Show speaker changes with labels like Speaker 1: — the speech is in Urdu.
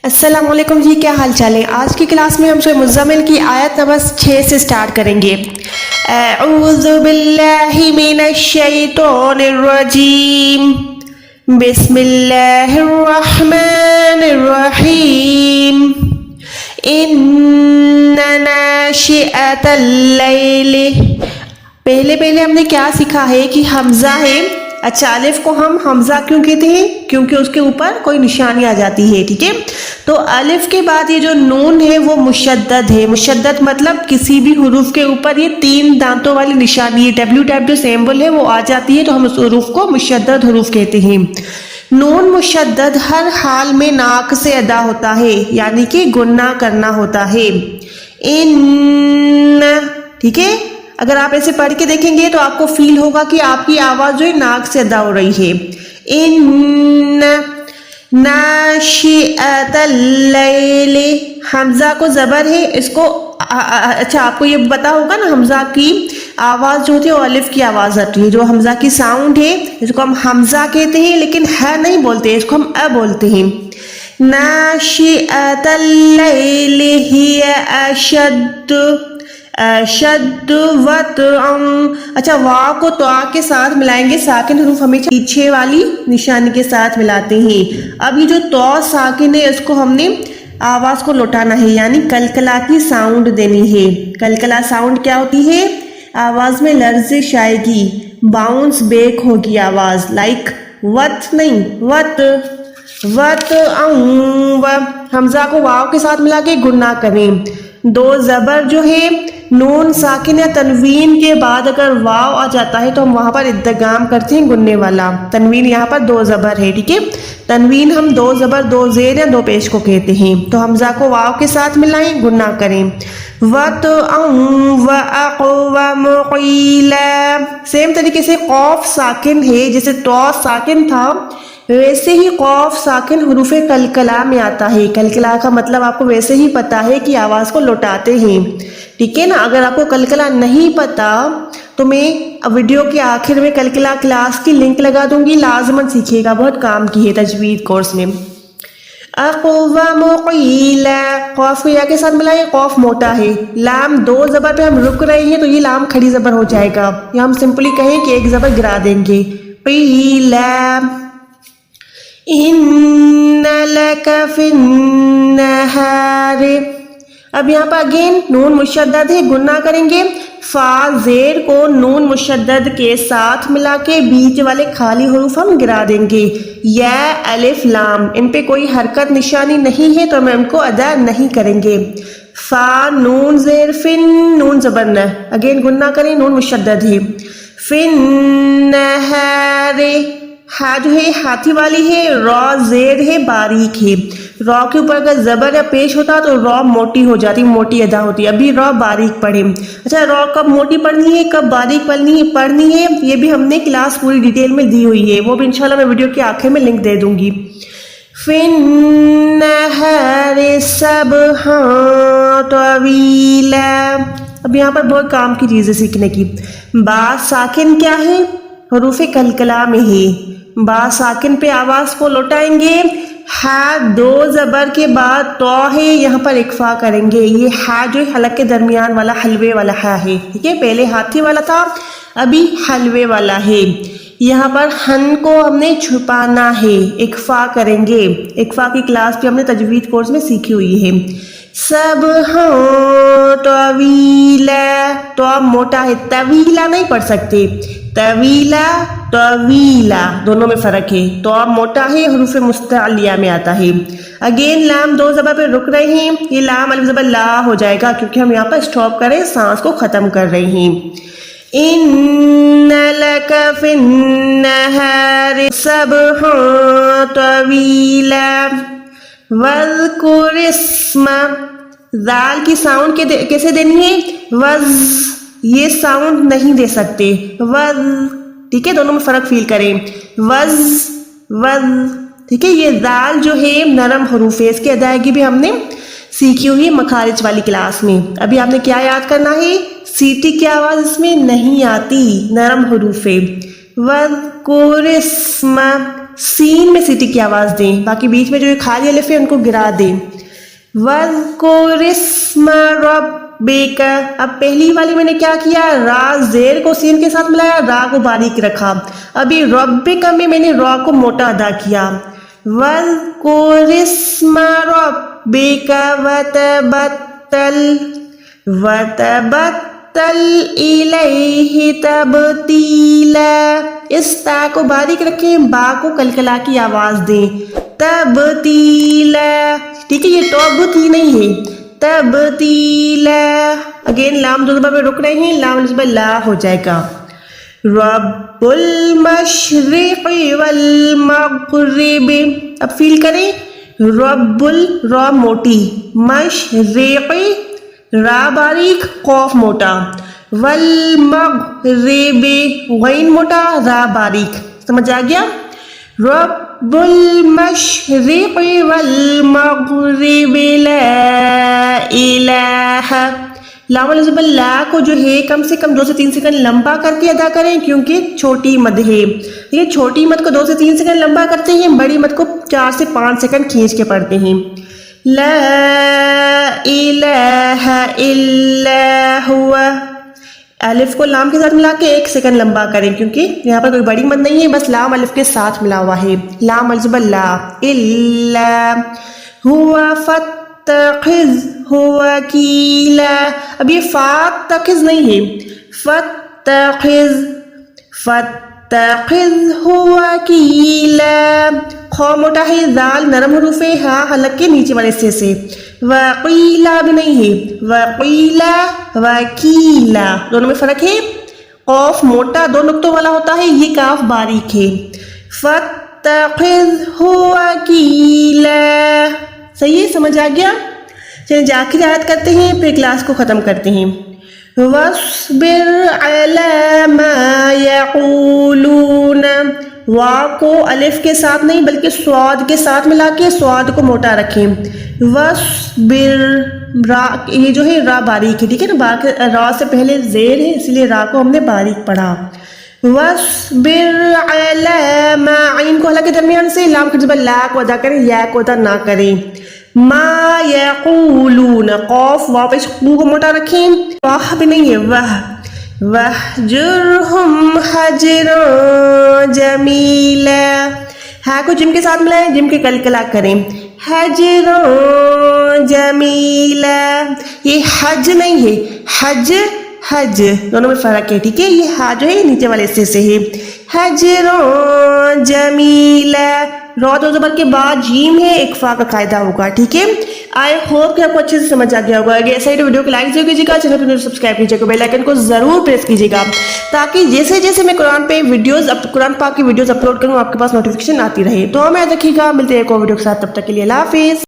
Speaker 1: السلام علیکم جی، کیا حال چال ہے؟ آج کی کلاس میں ہم سورہ مزمل کی آیت نمبر 6 سے سٹارٹ کریں گے۔ اعوذ باللہ من الشیطان الرجیم، بسم اللہ الرحمن الرحیم۔ ان ناشئۃ اللیل، پہلے ہم نے کیا سیکھا ہے کہ حمزہ ہے۔ اچھا، الف کو ہم حمزہ کیوں کہتے ہیں؟ کیونکہ اس کے اوپر کوئی نشانی آ جاتی ہے، ٹھیک ہے؟ تو الف کے بعد یہ جو نون ہے وہ مشدد ہے۔ مشدد مطلب کسی بھی حروف کے اوپر یہ 3 دانتوں والی نشانی ڈبلیو ڈبلیو سیمبل ہے وہ آ جاتی ہے، تو ہم اس حروف کو مشدد حروف کہتے ہیں۔ نون مشدد ہر حال میں ناک سے ادا ہوتا ہے، یعنی کہ گننا کرنا ہوتا ہے۔ ان، ٹھیک ہے؟ اگر آپ ایسے پڑھ کے دیکھیں گے تو آپ کو فیل ہوگا کہ آپ کی آواز جو ہے ناک سے ادا ہو رہی ہے۔ ان ناشئۃ اللیل، حمزہ کو زبر ہے، اس کو اچھا آپ کو یہ پتا ہوگا نا، حمزہ کی آواز جو ہوتی ہے وہ الف کی آواز آتی ہے۔ جو حمزہ کی ساؤنڈ ہے اس کو ہم حمزہ کہتے ہیں، لیکن ہے نہیں بولتے، اس کو ہم ا بولتے ہیں۔ ناشئۃ اللیل ہی اشد، اشد وطئا، اچھا واو کو تو کے ساتھ ملائیں گے، ساکن حروف ہمیشہ پیچھے والی نشانی کے ساتھ ملاتے ہیں۔ اب یہ جو تو ساکن ہے اس کو ہم نے آواز کو لوٹانا ہے، یعنی کلکلا کی ساؤنڈ دینی ہے۔ کلکلا ساؤنڈ کیا ہوتی ہے؟ آواز میں لرزش آئے گی، باؤنس بیک ہوگی آواز، لائک وت نہیں، وت وت حمزہ کو واو کے ساتھ ملا کے گنا کریں۔ 2 زبر جو ہے نون ساکن یا تنوین کے بعد اگر واو آ جاتا ہے تو ہم وہاں پر ادغام کرتے ہیں گننے والا۔ تنوین یہاں پر 2 زبر ہے، ٹھیک ہے؟ تنوین ہم 2 زبر 2 زیر یا 2 پیش کو کہتے ہیں، تو حمزہ کو واو کے ساتھ ملائیں، گنا کریں۔ وَطْعًا وَأَقْوَمُ قِيلًا، سیم طریقے سے قوف ساکن ہے، جیسے تو ساکن تھا ویسے ہی قوف ساکن حروف کلکلا میں آتا ہے۔ کلکلا کا مطلب آپ کو ویسے ہی پتا ہے کہ آواز کو لوٹاتے ہیں، ٹھیک ہے نا؟ اگر آپ کو کلکلا نہیں پتا تو میں ویڈیو کے آخر میں کلکلا کلاس کی لنک لگا دوں گی، لازماً سیکھیے گا، بہت کام کی ہے تجوید کورس میں۔ اقوام قیلا، قوف کو یا کے ساتھ ملائیں، قوف موٹا ہے۔ لام 2 زبر پہ ہم رک رہے ہیں تو یہ لام کھڑی زبر ہو جائے گا، یا ہم سمپلی کہیں کہ ایک زبر گرا دیں گے، قیلا۔ ان لک فی النہار، اب یہاں پر اگین نون مشدد ہے، گنا کریں گے۔ فا زیر کو نون مشدد کے ساتھ ملا کے بیچ والے خالی حروف ہم گرا دیں گے۔ یا الف لام، ان پہ کوئی حرکت نشانی نہیں ہے تو ہم ان کو ادا نہیں کریں گے۔ فا نون زیر فن، نون زبر نہ، اگین گنا کریں، نون مشدد ہے۔ فن نہار، ہا جو ہے ہاتھی والی ہے، را زیر ہے، باریک ہے۔ را کے اوپر اگر زبر یا پیش ہوتا تو را موٹی ہو جاتی، موٹی ادا ہوتی، ابھی را باریک پڑھے۔ اچھا، را کب موٹی پڑھنی ہے، کب باریک پڑھنی ہے، یہ بھی ہم نے کلاس پوری ڈیٹیل میں دی ہوئی ہے، وہ بھی انشاءاللہ میں ویڈیو کے آخر میں لنک دے دوں گی۔ فی النہار سبحا طویلا، اب یہاں پر بہت کام کی چیزیں سیکھنے کی۔ با ساکن کیا ہے؟ حروف کلکلا میں ہے، با ساکن پہ آواز کو لوٹائیں گے۔ ہا 2 زبر کے بعد تو ہے، یہاں پر اکفا کریں گے۔ یہ ہا جو حلق کے درمیان والا حلوے والا ہا ہے، ٹھیک ہے؟ پہلے ہاتھی والا تھا، ابھی حلوے والا ہے۔ یہاں پر ہن کو ہم نے چھپانا ہے، اکفا کریں گے۔ اکفا کی کلاس بھی ہم نے تجوید کورس میں سیکھی ہوئی ہے۔ سبحا طویلا، تو موٹا ہے، طویلا نہیں پڑھ سکتے، طویلا طویلا دونوں میں فرق ہے۔ تو موٹا ہے، حروف مستعلیہ میں آتا ہے۔ اگین لام 2 زبر پہ رک رہے ہیں، یہ لام الف زبر لا ہو جائے گا کیونکہ ہم یہاں پر اسٹاپ کریں، سانس کو ختم کر رہے ہیں۔ ان لک فی النہار سبحا طویلا واذکر اسم، ذال کی ساؤنڈ کیسے دینی ہے؟ وز، یہ ساؤنڈ نہیں دے سکتے، وز، ٹھیک ہے؟ دونوں میں فرق فیل کریں، وز وز، ٹھیک ہے؟ یہ ذال جو ہے نرم حروف ہے، اس کی ادائیگی بھی ہم نے سیکھی ہوئی مخارج والی کلاس میں۔ ابھی آپ نے کیا یاد کرنا ہے؟ سیٹی کی آواز اس میں نہیں آتی، نرم حروف ہے۔ وَاذْكُرِ اسْمَ، سین میں سیٹی کی آواز دیں, باقی بیچ میں جو یہ خالی الف ہے ان کو گرا دیں. وَاذْكُرِ اسْمَ رَبِّكَ, اب پہلی والی میں نے کیا کیا, را زیر کو سین کے ساتھ ملایا, را کو باریک رکھا. ابھی ربک میں نے را کو موٹا ادا کیا. وَاذْكُرِ اسْمَ رَبِّكَ وَتَبَتَّلْ إِلَيْهِ تَبْتِيلًا, اس تا کو باریک رکھیں, با کو کلکلا کی آواز دیں. تبتیلا, ٹھیک ہے, یہ توب تھی نہیں ہے, تبتیلا. اگین لام دو زبر پہ رک رہے ہیں, لام نسبہ لا ہو جائے گا. رب المشرق والمغرب, اب فیل کریں, رب را موٹی, مشرق را باریک, قوف موٹا, والمغرب غین موٹا, را باریک. سمجھ آ گیا؟ رب المشرق والمغرب لا الہ. لام الزبر لا کو جو ہے کم سے کم 2 سے 3 سیکنڈ لمبا کر کے ادا کریں, کیونکہ چھوٹی مد ہے. یہ چھوٹی مد کو 2 سے 3 سیکنڈ لمبا کرتے ہیں, بڑی مد کو 4 سے 5 سیکنڈ کھینچ کے پڑھتے ہیں. لا الہ الا ہوا, الف کو لام کے ساتھ ملا کے 1 سیکنڈ لمبا کریں, کیونکہ یہاں پر کوئی بڑی مد نہیں ہے, بس لام الف کے ساتھ ملا ہوا ہے. لام الزبر لا, الا ہوا فتخذ وکیلا. اب یہ فاتخذ نہیں ہے, فتخذ وکیلا. خو موٹا ہے, ذال نرم حروف ہے, ہاں حلق کے نیچے والے حصے سے. وقیلا بھی نہیں ہے, وقیلا وکیلا, دونوں میں فرق ہے. قوف موٹا 2 نقطوں والا ہوتا ہے, یہ کاف باریک ہے. فتخذ وکیلا. صحیح ہے, سمجھ آ گیا؟ چلیے آخری آیت کرتے ہیں, پھر کلاس کو ختم کرتے ہیں. وَاصْبِرْ عَلَى مَا يَقُولُونَ, وا کو الف کے ساتھ نہیں بلکہ سواد کے ساتھ ملا کے سواد کو موٹا رکھیں. وَاصْبِرْ, را یہ جو ہے را باریک ہے, ٹھیک ہے نا, را سے پہلے زیر ہے, اس لیے را کو ہم نے باریک پڑھا. وَاصْبِرْ عَلَى مَا, عین کو حلق کے درمیان سے, لام کے زبر لا کو ادا کریں, یا کو ادا نہ کریں. ما یقولون, قوف واو پہ کو موٹا رکھیں, واہ بھی نہیں ہے, وَاهْجُرْهُمْ حَجْرًا جَمِيلًا. ہاں کو جم کے ساتھ ملائیں, جم کے کلکلا کریں. حَجْرًا جَمِيلًا, یہ حج نہیں ہے, حج حج, دونوں میں فرق ہے, ٹھیک ہے. یہ ہا جو ہے نیچے والے حصے سے ہے. حَجْرًا جَمِيلًا, رو 2 زبر کے بعد جیم ہے, اکفا کا قاعدہ ہوگا, ٹھیک ہے. آئی ہوپ کہ آپ کو اچھے سے سمجھ آ گیا ہوگا. اگر ایسا ہی تو ویڈیو کو لائک ضرور کیجیے گا, چینل کو سبسکرائب کیجیے گا, بیل آئیکن کو ضرور پریس کیجیے گا, تاکہ جیسے جیسے میں قرآن پاک کی ویڈیوز اپلوڈ کروں آپ کے پاس نوٹیفیکیشن آتی رہے. تو ہمیں یاد رکھیے گا, ملتے ہیں ایک اور ویڈیو کے ساتھ, تب تک کے لیے اللہ حافظ.